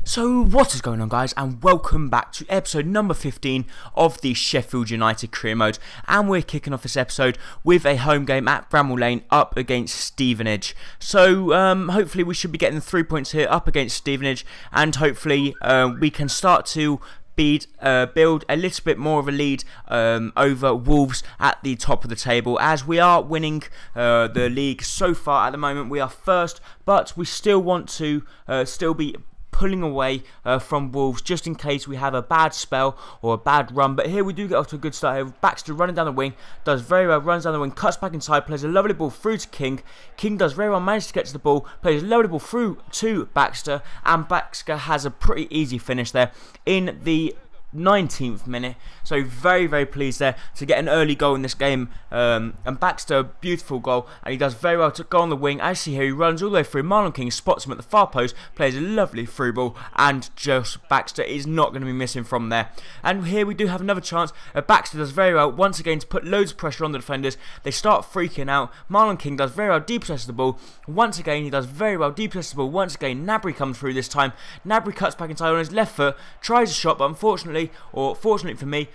So what is going on, guys, and welcome back to episode number 15 of the Sheffield United career mode, and we're kicking off this episode with a home game at Bramall Lane up against Stevenage. So hopefully we should be getting the 3 points here up against Stevenage, and hopefully we can start to build a little bit more of a lead over Wolves at the top of the table, as we are winning the league so far. At the moment we are first, but we still want to still be pulling away from Wolves just in case we have a bad spell or a bad run. But here we do get off to a good start here. Baxter running down the wing, does very well, runs down the wing, cuts back inside, plays a lovely ball through to King. King does very well, manages to get to the ball, plays a lovely ball through to Baxter, and Baxter has a pretty easy finish there in the 19th minute. So very pleased there to get an early goal in this game, and Baxter, beautiful goal, and he does very well to go on the wing. As you see here, he runs all the way through. Marlon King spots him at the far post, plays a lovely through ball, and just Baxter is not going to be missing from there. And here we do have another chance. Baxter does very well once again to put loads of pressure on the defenders. They start freaking out. Marlon King does very well, depossesses the ball once again. He does very well, depossesses the ball once again. Nabry comes through this time. Nabry cuts back inside on his left foot, tries a shot, but unfortunately, or fortunately for me,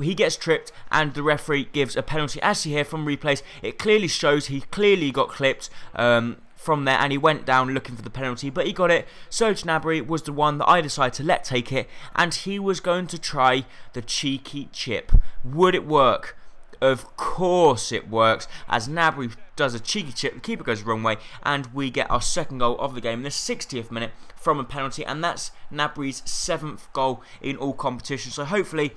he gets tripped and the referee gives a penalty. As you hear from replays, it clearly shows he clearly got clipped from there, and he went down looking for the penalty, but he got it. Serge Gnabry was the one that I decided to let take it, and he was going to try the cheeky chip. Would it work? Of course it works, as Gnabry does a cheeky chip, the keeper goes the wrong way, and we get our second goal of the game in the 60th minute from a penalty, and that's Gnabry's 7th goal in all competitions. So hopefully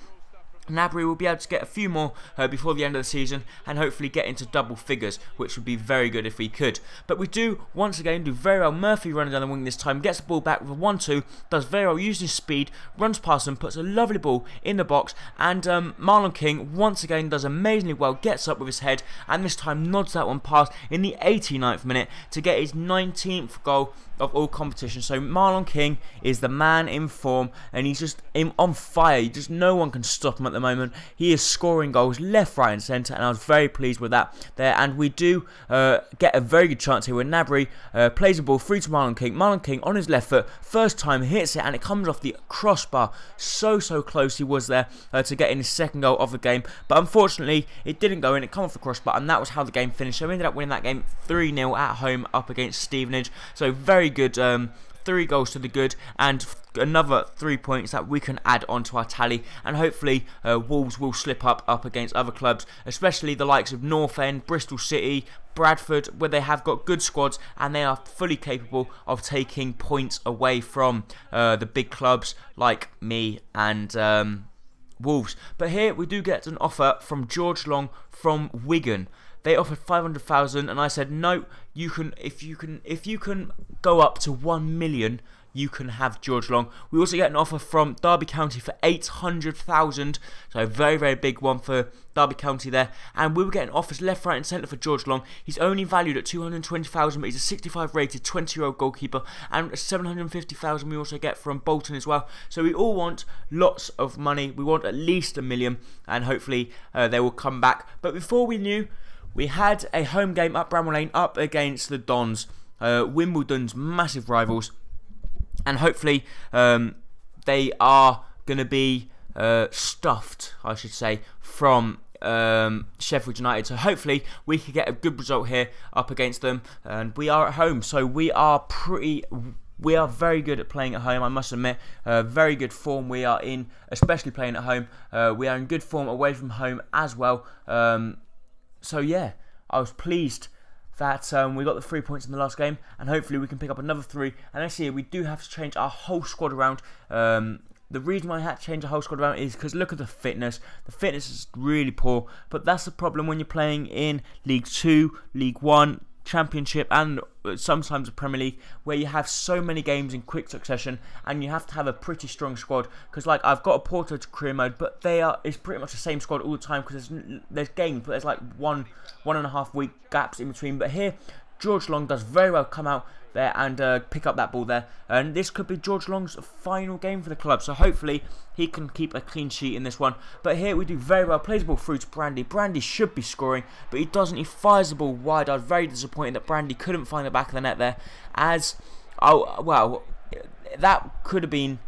Gnabry will be able to get a few more before the end of the season, and hopefully get into double figures, which would be very good if we could. But we do once again do very well. Murphy running down the wing this time, gets the ball back with a 1-2, does very well using speed, runs past him, puts a lovely ball in the box, and Marlon King once again does amazingly well, gets up with his head, and this time nods that one past in the 89th minute to get his 19th goal of all competitions. So Marlon King is the man in form, and he's just on fire. Just no one can stop him at the moment. He is scoring goals left, right and centre, and I was very pleased with that there. And we do get a very good chance here where Gnabry plays the ball through to Marlon King. Marlon King on his left foot, first time hits it, and it comes off the crossbar. So close he was there to getting his second goal of the game, but unfortunately it didn't go in. It came off the crossbar, and that was how the game finished. So we ended up winning that game 3-0 at home up against Stevenage. So very good, 3 goals to the good, and another 3 points that we can add onto our tally, and hopefully Wolves will slip up against other clubs, especially the likes of North End, Bristol City, Bradford, where they have got good squads and they are fully capable of taking points away from the big clubs like me and Wolves. But here we do get an offer from George Long from Wigan. They offered 500,000, and I said no. You can, if you can go up to 1 million, you can have George Long. We also get an offer from Derby County for 800,000, so a very big one for Derby County there. And we were getting offers left, right and centre for George Long. He's only valued at 220,000, but he's a 65 rated 20-year-old goalkeeper, and 750,000 we also get from Bolton as well. So we all want lots of money. We want at least 1 million, and hopefully they will come back. But before we knew, we had a home game up Bramall Lane up against the Dons, Wimbledon's massive rivals, and hopefully they are going to be stuffed, I should say, from Sheffield United. So hopefully we can get a good result here up against them, and we are at home, so we are very good at playing at home, I must admit. Very good form we are in, especially playing at home. We are in good form away from home as well. So yeah, I was pleased that we got the 3 points in the last game, and hopefully we can pick up another 3. And this year we do have to change our whole squad around. The reason why I had to change the whole squad around is because look at the fitness. The fitness is really poor, but that's the problem when you're playing in League 2, League 1, Championship, and sometimes the Premier League, where you have so many games in quick succession, and you have to have a pretty strong squad. Because like I've got a Porto to career mode, but it's pretty much the same squad all the time, because there's games, but there's like one and a half week gaps in between. But here George Long does very well come out there and pick up that ball there, and this could be George Long's final game for the club, so hopefully he can keep a clean sheet in this one. But here we do very well, plays the ball through to Brandy. Brandy should be scoring, but he doesn't. He fires the ball wide. I was very disappointed that Brandy couldn't find the back of the net there, as, oh well, that could have been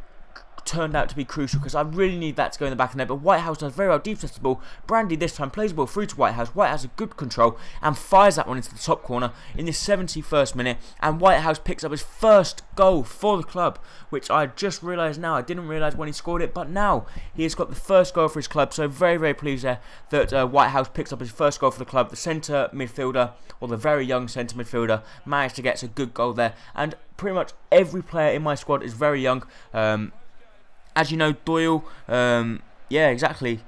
turned out to be crucial, because I really need that to go in the back of the net. But Whitehouse does very well, deep test the ball. Brandy this time plays the ball through to Whitehouse. Whitehouse has good control and fires that one into the top corner in the 71st minute, and Whitehouse picks up his first goal for the club, which I just realised now. I didn't realise when he scored it, but now he has got the first goal for his club, so very, very pleased there that Whitehouse picks up his first goal for the club. The centre midfielder, or the very young centre midfielder, managed to get a good goal there, and pretty much every player in my squad is very young. As you know, Doyle, yeah, exactly.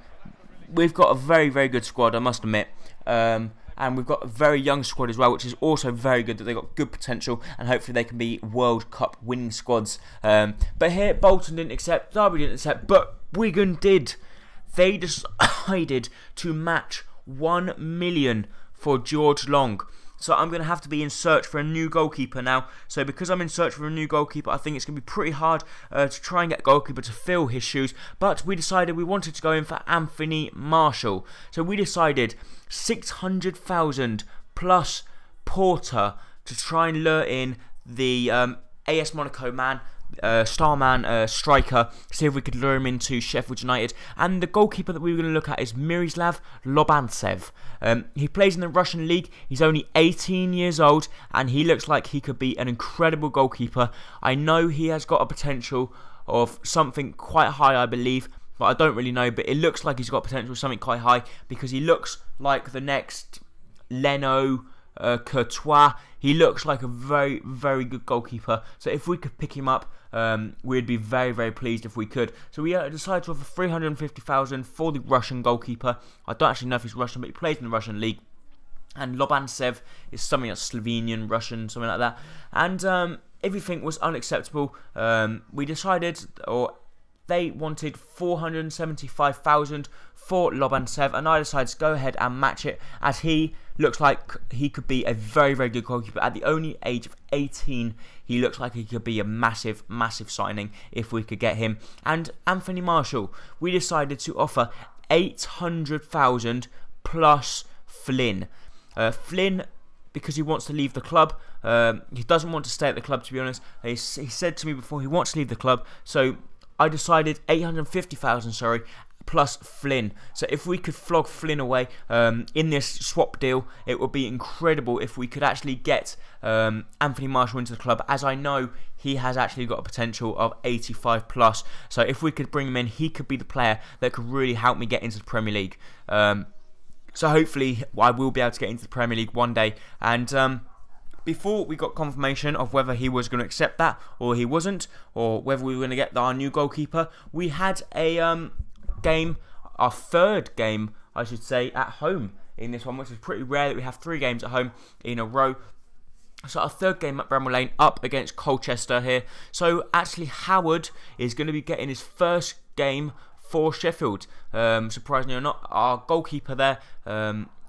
We've got a very, very good squad, I must admit. And we've got a very young squad as well, which is also very good, that they've got good potential, and hopefully they can be World Cup winning squads. But here, Bolton didn't accept, Derby didn't accept, but Wigan did. They decided to match 1 million for George Long. So I'm going to have to be in search for a new goalkeeper now. So because I'm in search for a new goalkeeper, I think it's going to be pretty hard to try and get a goalkeeper to fill his shoes. But we decided we wanted to go in for Anthony Marshall. So we decided 600,000 plus Porter to try and lure in the AS Monaco man. Starman striker, see if we could lure him into Sheffield United. And the goalkeeper that we were going to look at is Miroslav Lobantsev. He plays in the Russian league. He's only 18 years old, and he looks like he could be an incredible goalkeeper. I know he has got a potential of something quite high, I believe, but I don't really know. But it looks like he's got potential of something quite high, because he looks like the next Leno, Courtois. He looks like a very, very good goalkeeper. So if we could pick him up, we'd be very, very pleased if we could. So we decided to offer 350,000 for the Russian goalkeeper. I don't actually know if he's Russian, but he plays in the Russian league. And Lobantsev is something like Slovenian, Russian, something like that. And everything was unacceptable. We decided, or they wanted 475,000 for Lobantsev, and I decided to go ahead and match it, as he looks like he could be a very, very good goalkeeper. At the only age of 18, he looks like he could be a massive, massive signing if we could get him. And Anthony Marshall, we decided to offer 800,000 plus Flynn. Flynn, because he wants to leave the club. He doesn't want to stay at the club, to be honest. He said to me before he wants to leave the club, so I decided 850,000, sorry, plus Flynn. So if we could flog Flynn away in this swap deal, it would be incredible if we could actually get Anthony Marshall into the club, as I know he has actually got a potential of 85 plus. So if we could bring him in, he could be the player that could really help me get into the Premier League. So hopefully I will be able to get into the Premier League one day. And before we got confirmation of whether he was going to accept that or he wasn't, or whether we were going to get our new goalkeeper, we had a game, our third game, I should say, at home in this one, which is pretty rare that we have 3 games at home in a row. So our third game at Bramall Lane, up against Colchester here. So actually Howard is going to be getting his first game for Sheffield, surprisingly or not. Our goalkeeper there,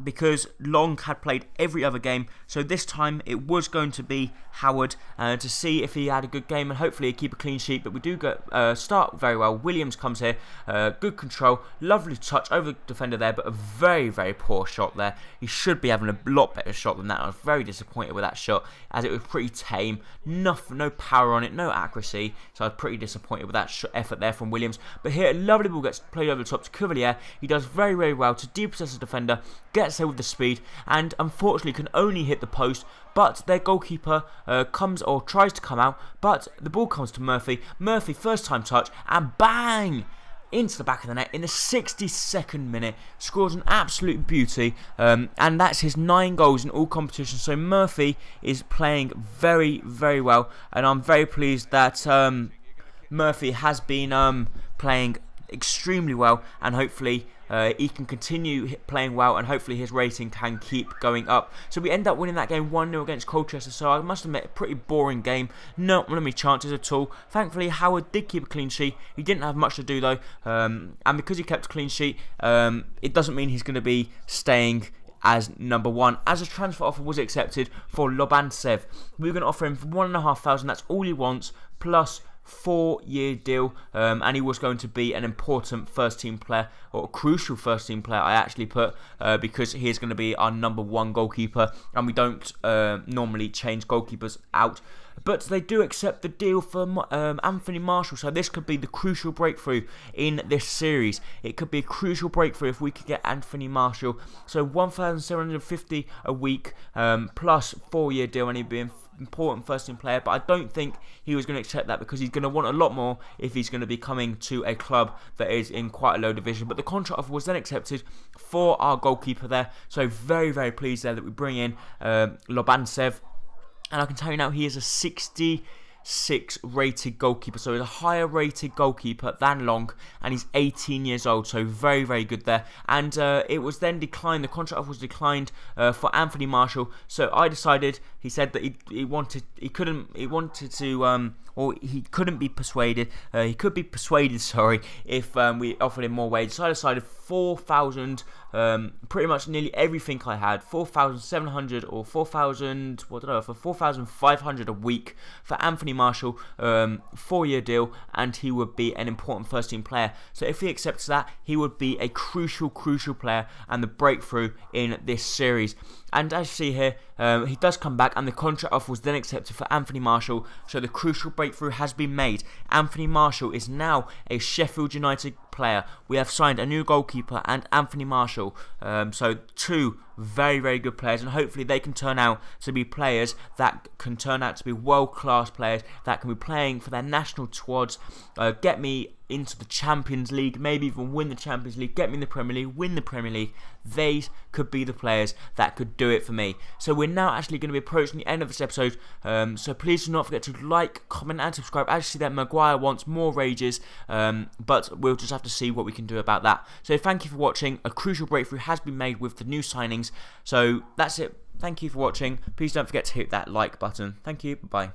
because Long had played every other game, so this time it was going to be Howard, to see if he had a good game and hopefully keep a clean sheet. But we do start very well. Williams comes here, good control, lovely touch over the defender there, but a very, very poor shot there. He should be having a lot better shot than that. I was very disappointed with that shot, as it was pretty tame, no power on it, no accuracy, so I was pretty disappointed with that effort there from Williams. But here a lovely ball gets played over the top to Cavalier. He does very, very well to depossess the defender, gets there with the speed, and unfortunately can only hit the post. But their goalkeeper comes, or tries to come out, but the ball comes to Murphy. Murphy, first time touch, and bang! Into the back of the net in the 62nd minute, scores an absolute beauty, and that's his 9 goals in all competitions. So Murphy is playing very, very well, and I'm very pleased that Murphy has been playing extremely well, and hopefully he can continue playing well, and hopefully his rating can keep going up. So we end up winning that game 1-0 against Colchester. So I must admit, a pretty boring game, not many chances at all. Thankfully Howard did keep a clean sheet. He didn't have much to do though, and because he kept a clean sheet, it doesn't mean he's going to be staying as number 1, as a transfer offer was accepted for Lobantsev. We were going to offer him for 1,500, that's all he wants, plus 4-year deal, and he was going to be an important first team player, or a crucial first team player I actually put, because he is going to be our number 1 goalkeeper, and we don't normally change goalkeepers out. But they do accept the deal for Anthony Martial, so this could be the crucial breakthrough in this series. It could be a crucial breakthrough if we could get Anthony Martial. So 1,750 a week plus 4-year deal, and he'd be important first-team player, but I don't think he was going to accept that because he's going to want a lot more if he's going to be coming to a club that is in quite a low division. But the contract offer was then accepted for our goalkeeper there, so very, very pleased there that we bring in Lobantsev, and I can tell you now he is a 66 rated goalkeeper, so he's a higher rated goalkeeper than Long, and he's 18 years old, so very, very good there. And it was then declined, the contract offer was declined for Anthony Martial, so I decided, he said that he couldn't be persuaded, he could be persuaded, sorry, if we offered him more wages. So I decided 4,000, pretty much nearly everything I had, 4,700 or 4,000, what did I offer, 4,500 a week for Anthony Martial, 4-year deal, and he would be an important first-team player. So if he accepts that, he would be a crucial player and the breakthrough in this series. And as you see here, he does come back, and the contract offer was then accepted for Anthony Martial, so the crucial breakthrough has been made. Anthony Martial is now a Sheffield United player. We have signed a new goalkeeper and Anthony Martial, so two very, very good players, and hopefully they can turn out to be players that can turn out to be world-class players that can be playing for their national squads, get me into the Champions League, maybe even win the Champions League, get me in the Premier League, win the Premier League. These could be the players that could do it for me. So we're now actually going to be approaching the end of this episode, so please do not forget to like, comment and subscribe. As you see that Maguire wants more rages, but we'll just have to see what we can do about that. So thank you for watching. A crucial breakthrough has been made with the new signings, so that's it. Thank you for watching. Please don't forget to hit that like button. Thank you, bye.